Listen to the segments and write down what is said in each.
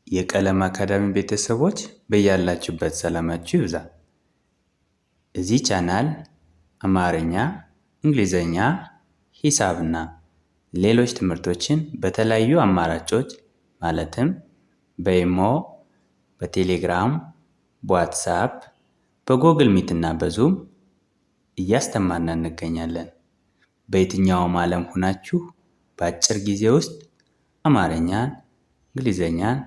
የቀለም አካዳሚ ቤተሰቦች በያላችሁበት ሰላማችሁ ይብዛ። እዚህ ቻናል አማርኛ፣ እንግሊዘኛ፣ ሂሳብና ሌሎች ትምህርቶችን በተለያዩ አማራጮች ማለትም በኢሞ፣ በቴሌግራም፣ በዋትስአፕ፣ በጎግል ሚት እና በዙም እያስተማርን እንገኛለን። በየትኛውም ዓለም ሆናችሁ በአጭር ጊዜ ውስጥ አማርኛን፣ እንግሊዘኛን፣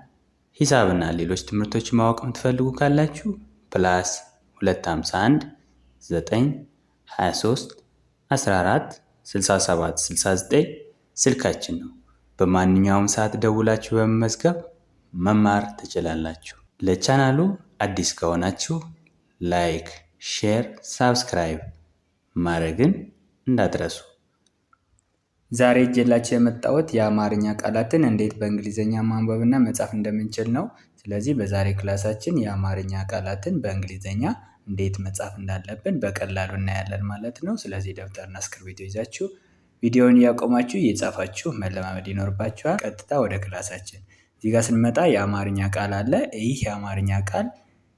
ሂሳብና ሌሎች ትምህርቶች ማወቅ የምትፈልጉ ካላችሁ +251 9 23 14 67 69 ስልካችን ነው። በማንኛውም ሰዓት ደውላችሁ በመመዝገብ መማር ትችላላችሁ። ለቻናሉ አዲስ ከሆናችሁ ላይክ፣ ሼር፣ ሳብስክራይብ ማድረግን እንዳትረሱ። ዛሬ ይዤላችሁ የመጣሁት የአማርኛ ቃላትን እንዴት በእንግሊዘኛ ማንበብና መጻፍ እንደምንችል ነው። ስለዚህ በዛሬ ክላሳችን የአማርኛ ቃላትን በእንግሊዘኛ እንዴት መጻፍ እንዳለብን በቀላሉ እናያለን ማለት ነው። ስለዚህ ደብተርና እስክሪብቶ ይዛችሁ ቪዲዮውን እያቆማችሁ እየጻፋችሁ መለማመድ ይኖርባችኋል። ቀጥታ ወደ ክላሳችን እዚህ ጋር ስንመጣ የአማርኛ ቃል አለ። ይህ የአማርኛ ቃል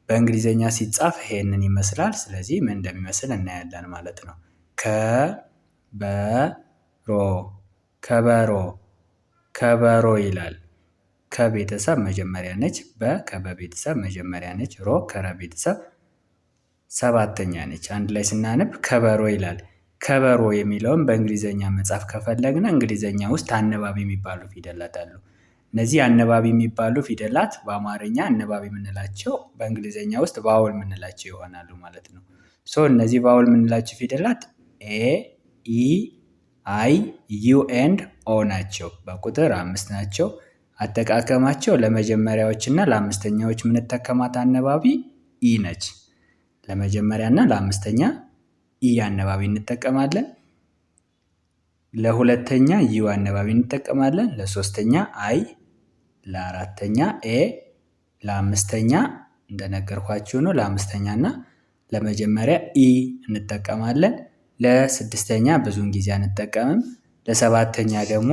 በእንግሊዘኛ ሲጻፍ ይሄንን ይመስላል። ስለዚህ ምን እንደሚመስል እናያለን ማለት ነው። ከበሮ ከበሮ ይላል። ከቤተሰብ መጀመሪያ ነች። ከበቤተሰብ መጀመሪያ ነች። ከረቤተሰብ ሰባተኛ ነች። አንድ ላይ ስናነብ ከበሮ ይላል። ከበሮ የሚለውን በእንግሊዘኛ መጻፍ ከፈለግን እንግሊዘኛ ውስጥ አነባቢ የሚባሉ ፊደላት አሉ። እነዚህ አነባቢ የሚባሉ ፊደላት በአማርኛ አነባቢ የምንላቸው በእንግሊዘኛ ውስጥ ቫውል የምንላቸው ይሆናሉ ማለት ነው። እነዚህ ቫውል የምንላቸው ፊደላት ኤ፣ ኢ፣ አይ፣ ዩ ኤንድ ኦ ናቸው። በቁጥር 5 ናቸው። አጠቃቀማቸው ለመጀመሪያዎች እና ለአምስተኛዎች የምንጠቀማት አነባቢ ኢ ነች። ለመጀመሪያ እና ለአምስተኛ ኢ አነባቢ እንጠቀማለን። ለሁለተኛ ዩ አነባቢ እንጠቀማለን። ለሶስተኛ አይ፣ ለአራተኛ ኤ፣ ለአምስተኛ እንደነገርኳችሁ ነው። ለአምስተኛ እና ለመጀመሪያ ኢ እንጠቀማለን። ለስድስተኛ ብዙውን ጊዜ አንጠቀምም። ለሰባተኛ ደግሞ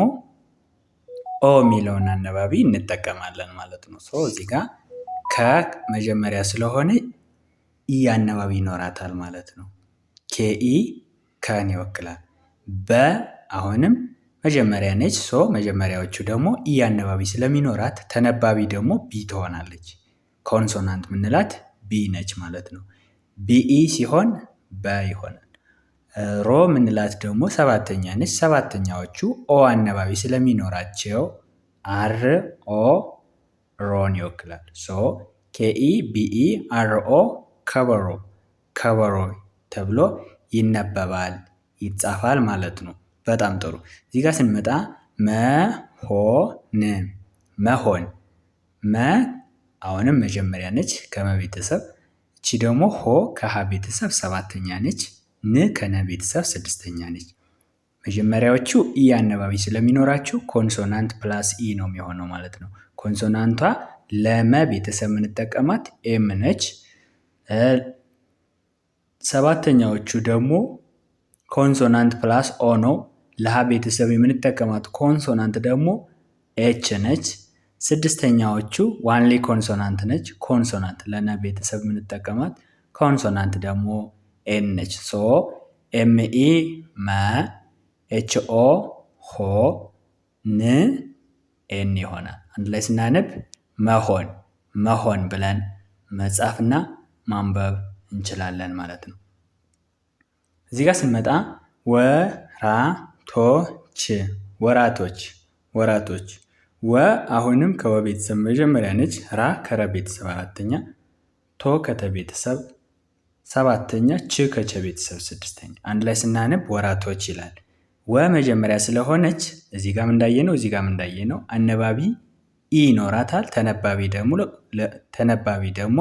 ኦ የሚለውን አነባቢ እንጠቀማለን ማለት ነው። እዚህ ጋር ከመጀመሪያ ስለሆነ ኢ አነባቢ ይኖራታል ማለት ነው። ኬኢ ከን ይወክላል። አሁንም መጀመሪያ ነች። መጀመሪያዎቹ ደግሞ ኢ አነባቢ ስለሚኖራት ተነባቢ ደግሞ ቢ ትሆናለች። ኮንሶናንት ምንላት ቢ ነች ማለት ነው። ቢኢ ሲሆን በ ይሆናል። ሮ ምንላት ደግሞ ሰባተኛ ነች። ሰባተኛዎቹ ኦ አነባቢ ስለሚኖራቸው አር ኦ ሮን ይወክላል። ኬኢ ቢኢ አር ኦ ከበሮ ከበሮ ተብሎ ይነበባል፣ ይጻፋል ማለት ነው። በጣም ጥሩ። እዚህ ጋር ስንመጣ መሆን አሁንም መጀመሪያ ነች ከመቤተሰብ። እቺ ደግሞ ሆ ከሀ ቤተሰብ ሰባተኛ ነች። ን ከነ ቤተሰብ ስድስተኛ ነች። መጀመሪያዎቹ ኢ አነባቢ ስለሚኖራቸው ኮንሶናንት ፕላስ ኢ ነው የሚሆነው ማለት ነው። ኮንሶናንቷ ለመ ቤተሰብ የምንጠቀማት ኤም ነች። ሰባተኛዎቹ ደግሞ ኮንሶናንት ፕላስ ኦ ነው። ለሀ ቤተሰብ የምንጠቀማት ኮንሶናንት ደግሞ ኤች ነች። ስድስተኛዎቹ ዋንሊ ኮንሶናንት ነች። ኮንሶናንት ለነ ቤተሰብ የምንጠቀማት ኮንሶናንት ደግሞ ኤን ነች። ኤምኢ መ፣ ኤች ኦ ሆ፣ ን ኤን ይሆናል። አንድ ላይ ስናነብ መሆን ብለን መጻፍና ማንበብ እንችላለን ማለት ነው። እዚህ ጋር ስንመጣ ወራቶች አሁንም ከወ ቤተሰብ መጀመሪያ ነች። ራ ከረ ቤተሰብ አራተኛ፣ ቶ ከተ ቤተሰብ ሰባተኛ፣ ች ከቸ ቤተሰብ ስድስተኛ። አንድ ላይ ስናነብ ወራቶች ይላል። መጀመሪያ ስለሆነች እዚህ ጋም እንዳየነው አነባቢ ኢ ይኖራታል። ተነባቢ ደግሞ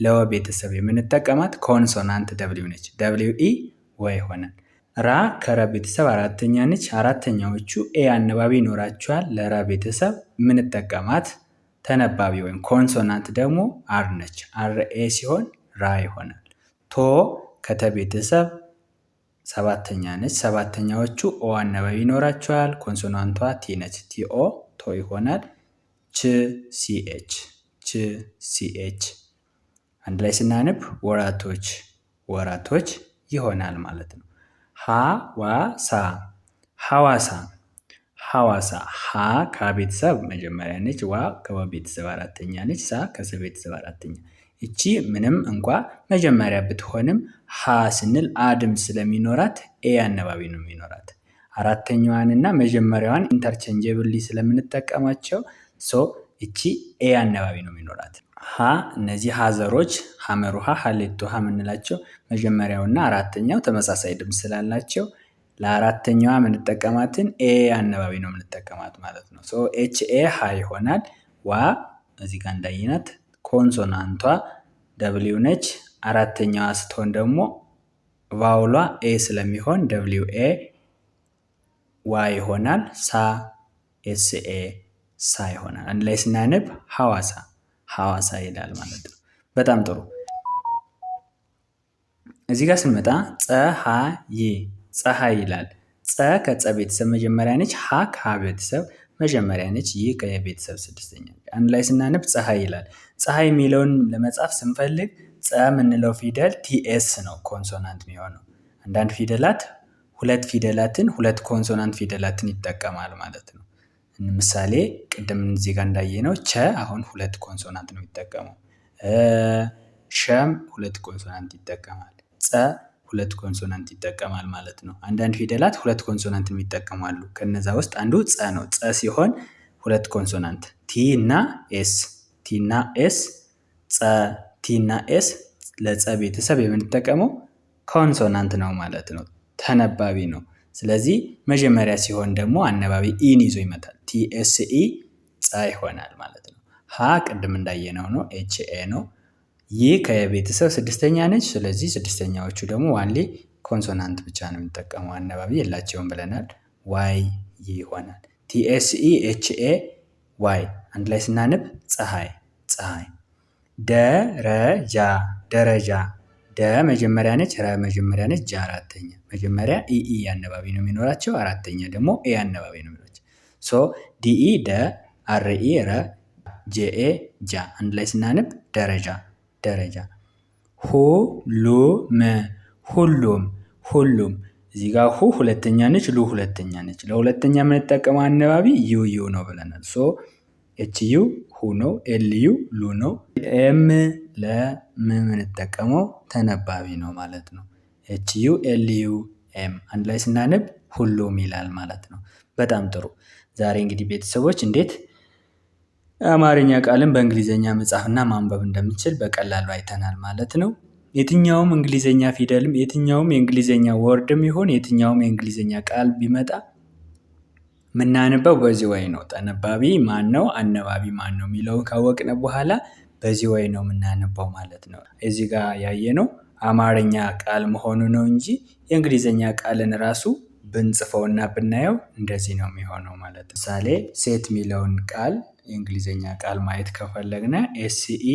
ለወ ቤተሰብ የምንጠቀማት ኮንሶናንት ደብሊው ነች። ደብሊው ኢ ወ ይሆናል። ራ ከረ ቤተሰብ አራተኛ ነች። አራተኛዎቹ ኤ አነባቢ ይኖራቸዋል። ለራ ቤተሰብ የምንጠቀማት ተነባቢ ወይም ኮንሶናንት ደግሞ አር ነች። አር ኤ ሲሆን ራ ይሆናል። ቶ ከተ ቤተሰብ ሰባተኛ ነች። ሰባተኛዎቹ ኦ አነባቢ ይኖራቸዋል። ኮንሶናንቷ ቲ ነች። ቲኦ ቶ ይሆናል። ች ሲኤች ችch አንድ ላይ ስናነብ ወራቶች ወራቶች ይሆናል ማለት ነው። ሐዋሳ ሐዋሳ ሐዋሳ ሀ ከቤተሰብ መጀመሪያ ነች። ዋ ከቤተሰብ አራተኛ ነች። ሳ ከቤተሰብ አራተኛ። እቺ ምንም እንኳ መጀመሪያ ብትሆንም ሀ ስንል አ ድምፅ ስለሚኖራት ኤ አነባቢ ነው የሚኖራት። አራተኛዋን እና መጀመሪያዋን ኢንተርቼንጀብሊ ስለምንጠቀማቸው እቺ ኤ አነባቢ ነው የሚኖራት። ሀ እነዚህ ሀዘሮች ሐመሩሃ ሀሌቶሃ የምንላቸው መጀመሪያውና አራተኛው ተመሳሳይ ድምፅ ስላላቸው ለአራተኛዋ የምንጠቀማትን ኤ አነባቢ ነው የምንጠቀማት ማለት ነው። ኤች ኤ ሀ ይሆናል። ዋ እዚህ ጋር እንዳይናት ኮንሶናንቷ ደብሊው ነች። አራተኛዋ ስትሆን ደግሞ ቫውሏ ኤ ስለሚሆን ደብሊው ኤ ዋ ይሆናል። ሳ ኤስ ኤ ሳ ይሆናል። አንድ ላይ ስናነብ ሐዋሳ ሐዋሳ ይላል ማለት ነው። በጣም ጥሩ። እዚህ ጋር ስንመጣ ፀሐይ ይላል። ፀ ከፀ ቤተሰብ መጀመሪያ ነች። ሀ ከሀ ቤተሰብ መጀመሪያ ነች። ይህ ከቤተሰብ ስድስተኛ። አንድ ላይ ስናነብ ፀሐይ ይላል። ፀሐይ የሚለውን ለመጻፍ ስንፈልግ ፀ የምንለው ፊደል ቲኤስ ነው ኮንሶናንት የሚሆነው። አንዳንድ ፊደላት ሁለት ፊደላትን ሁለት ኮንሶናንት ፊደላትን ይጠቀማል ማለት ነው። ምሳሌ ቅድም እዚህ ጋር እንዳየነው ቸ አሁን ሁለት ኮንሶናንት ነው የሚጠቀመው። ሸም ሁለት ኮንሶናንት ይጠቀማል። ፀ ሁለት ኮንሶናንት ይጠቀማል ማለት ነው። አንዳንድ ፊደላት ሁለት ኮንሶናንት ይጠቀማሉ። ከነዛ ውስጥ አንዱ ፀ ነው። ፀ ሲሆን ሁለት ኮንሶናንት ቲ እና ኤስ ቲ እና ኤስ ፀ ቲ እና ኤስ ለፀ ቤተሰብ የምንጠቀመው ኮንሶናንት ነው ማለት ነው። ተነባቢ ነው። ስለዚህ መጀመሪያ ሲሆን ደግሞ አነባቢ ኢን ይዞ ይመጣል። ቲኤስኢ ፀ ይሆናል ማለት ነው። ሀ ቅድም እንዳየነው ነው። ኤች ኤ ነው። ይህ ከቤተሰብ ስድስተኛ ነች። ስለዚህ ስድስተኛዎቹ ደግሞ ዋንሌ ኮንሶናንት ብቻ ነው የሚጠቀመው፣ አነባቢ የላቸውም ብለናል። ዋይ ይሆናል። ቲኤስኢ ኤችኤ ዋይ አንድ ላይ ስናነብ ፀሐይ ፀሐይ። ደረጃ ደረጃ ደ መጀመሪያ ነች። ረ መጀመሪያ ነች። ጃ አራተኛ። መጀመሪያ ኢኢ አነባቢ ነው የሚኖራቸው። አራተኛ ደግሞ ኤ አነባቢ ነው የሚኖራቸው። ዲኢ ደ፣ አርኢ ረ፣ ጄኤ ጃ አንድ ላይ ስናነብ ደረጃ ደረጃ። ሁሉም ሁሉም ሁሉም እዚህ ጋር ሁ ሁለተኛ ነች። ሉ ሁለተኛ ነች። ለሁለተኛ የምንጠቀመው አነባቢ ዩ ዩ ነው ብለናል። ኤች ዩ ሁ ነው። ኤል ዩ ሉ ነው። ኤም ለምን የምንጠቀመው ተነባቢ ነው ማለት ነው። ኤች ዩ ኤል ዩ ኤም አንድ ላይ ስናነብ ሁሉም ይላል ማለት ነው። በጣም ጥሩ። ዛሬ እንግዲህ ቤተሰቦች እንዴት አማርኛ ቃልን በእንግሊዘኛ መጻፍና ማንበብ እንደምንችል በቀላሉ አይተናል ማለት ነው። የትኛውም እንግሊዘኛ ፊደልም የትኛውም የእንግሊዘኛ ወርድም ይሁን የትኛውም የእንግሊዘኛ ቃል ቢመጣ የምናነበው በዚህ ወይ ነው። ተነባቢ ማን ነው፣ አነባቢ ማን ነው የሚለውን ካወቅን በኋላ በዚህ ወይ ነው የምናነበው ማለት ነው። እዚህ ጋር ያየነው አማርኛ ቃል መሆኑ ነው እንጂ የእንግሊዘኛ ቃልን ራሱ ብንጽፈውና ብናየው እንደዚህ ነው የሚሆነው ማለት ነው። ምሳሌ ሴት የሚለውን ቃል የእንግሊዘኛ ቃል ማየት ከፈለግነ ኤስኢ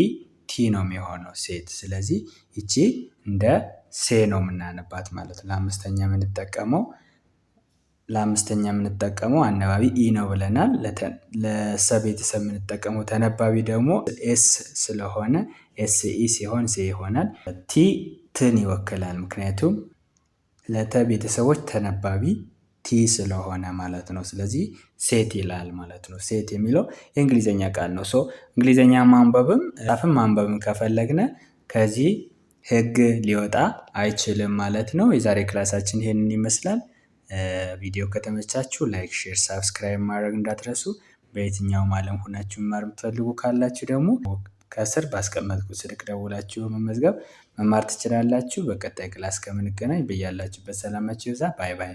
ቲ ነው የሚሆነው ሴት። ስለዚህ ይቺ እንደ ሴ ነው የምናነባት ማለት ነው። ለአምስተኛ የምንጠቀመው አነባቢ ኢ ነው ብለናል። ለሰ ቤተሰብ የምንጠቀመው ተነባቢ ደግሞ ኤስ ስለሆነ ኤስኢ ሲሆን ሴ ይሆናል። ቲ ትን ይወክላል። ምክንያቱም ለተ ቤተሰቦች ተነባቢ ቲ ስለሆነ ማለት ነው። ስለዚህ ሴት ይላል ማለት ነው። ሴት የሚለው የእንግሊዘኛ ቃል ነው። እንግሊዘኛ ማንበብም ከፈለግነ ከዚህ ህግ ሊወጣ አይችልም ማለት ነው። የዛሬ ክላሳችን ይሄንን ይመስላል። ቪዲዮ ከተመቻችሁ ላይክ፣ ሼር፣ ሳብስክራይብ ማድረግ እንዳትረሱ። በየትኛውም ዓለም ሆናችሁ መማር የምትፈልጉ ካላችሁ ደግሞ ከስር ባስቀመጥኩት ስልክ ደውላችሁ መመዝገብ መማር ትችላላችሁ። በቀጣይ ክላስ ከምንገናኝ በያላችሁበት ሰላማችሁ ይብዛ። ባይ ባይ።